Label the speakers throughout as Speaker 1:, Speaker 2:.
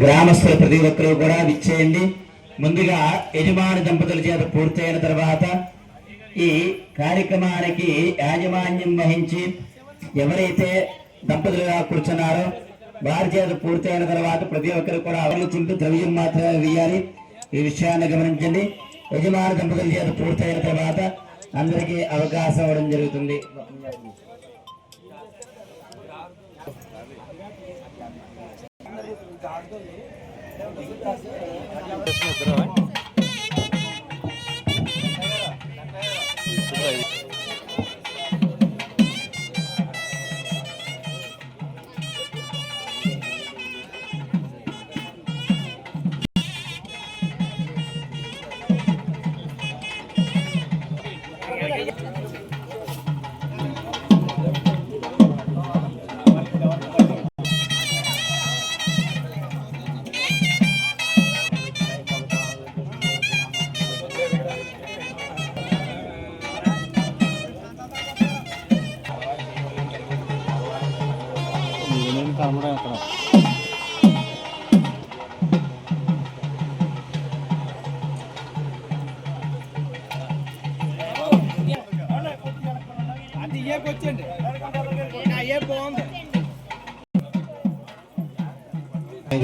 Speaker 1: గ్రామస్తుల ప్రతి ఒక్కరూ కూడా విచ్చేయండి. ముందుగా యజమాని దంపతుల చేత పూర్తయిన తర్వాత ఈ కార్యక్రమానికి యాజమాన్యం వహించి ఎవరైతే దంపతులుగా కూర్చున్నారో వారి చేత పూర్తయిన తర్వాత ప్రతి ఒక్కరు కూడా అవలు చుంటూ ద్రవ్యం మాత్రమే వేయాలి. ఈ విషయాన్ని గమనించండి. యజమాని దంపతుల చేత పూర్తయిన తర్వాత అందరికీ అవకాశం ఇవ్వడం జరుగుతుంది.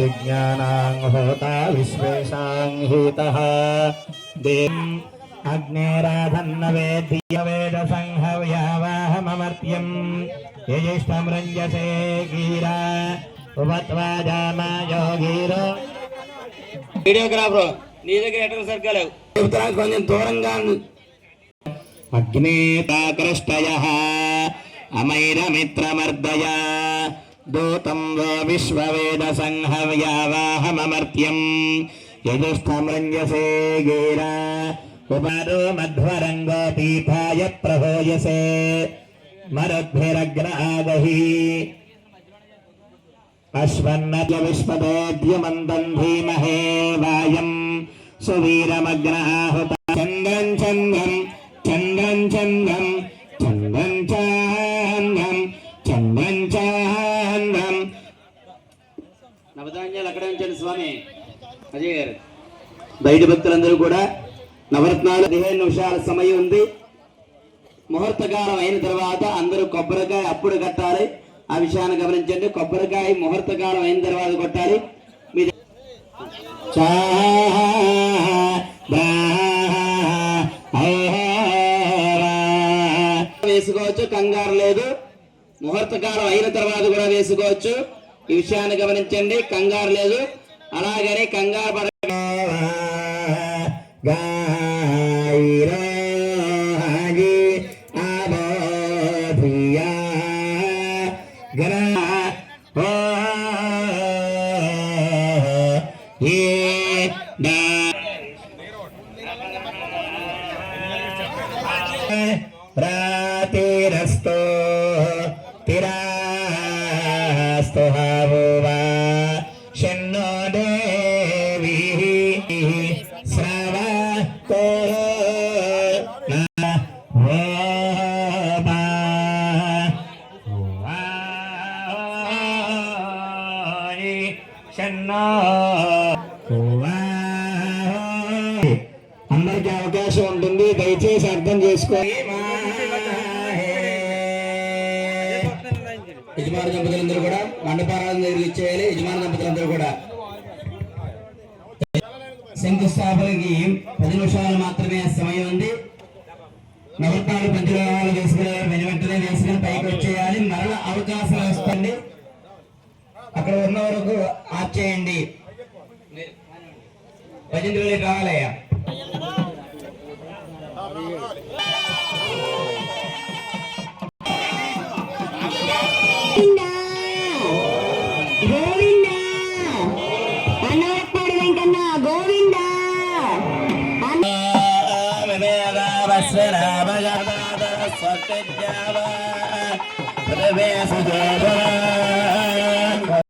Speaker 2: यज्ञानांहोता विश्वेशां हितः देव अग्नेराधन्नवेद्य संहव्यावाहममर्त्यं यजिष्ठं रञ्जसे गिरा उपत्वा जामायो गिरो
Speaker 1: వీడియోగ్రాఫర్ నీ దగ్గర ఎటర్ సర్కిల్ కొంచెం దూరంగా
Speaker 2: अग्नेताकृष्टयः अमैरमित्रमर्दय दूतं वो विश्ववेदसंहव्यावाहममर्त्यं यजुष्ठं रञ्जसे गिरा उपादो मध्वरङ्गोऽतीथाय प्रहोयसे मरुद्भिरग्नागहि अश्वन्नद्य विश्वदेद्यमन्दं धीमहे वायं सुवीरमग्नाहुता चन्द्रं चन्द्रं चन्द्रं चन्द्रं चन्द्रं चन्द्रं चन्द्रं चन्द्रं
Speaker 1: నవధాన్యాలు అక్కడ ఉంచండి స్వామి అజయ్ గారు. బయట భక్తులందరూ కూడా నవరత్నాలు 15 నిమిషాల సమయం ఉంది. ముహూర్తకాలం అయిన తర్వాత అందరూ కొబ్బరికాయ అప్పుడు కట్టాలి. ఆ విషయాన్ని గమనించండి. కొబ్బరికాయ ముహూర్తకాలం అయిన తర్వాత కొట్టాలి. మీ వేసుకోవచ్చు, కంగారు లేదు. ముహూర్తకాలం అయిన తర్వాత కూడా వేసుకోవచ్చు. ఈ విషయాన్ని గమనించండి. కంగారు లేదు. అలాగని కంగారు పడ
Speaker 2: प्रातिरस्तो तिरास्तो हावोवा शन्नो देवी श्रावको शन्नो అందరికీ అవకాశం ఉంటుంది. దయచేసి అర్థం చేసుకోండి.
Speaker 1: యజమాని దంపతులందరూ కూడా మండపారాధన దగ్గర ఇచ్చేయాలి. యజమాని దంపతులందరూ కూడా శంకుస్థాపనకి 10 నిమిషాలు మాత్రమే సమయం ఉంది. నవరత్నాలు పంచలోహాలు వేసుకునే వెంటనే వేసుకుని పైకి వచ్చేయాలి. మరణ అవకాశం వస్తుంది. అక్కడ ఉన్న వరకు ఆఫ్ చేయండి. భజంత్రులు కావాలయ్యా.
Speaker 2: Swatejava, Prevesa Java.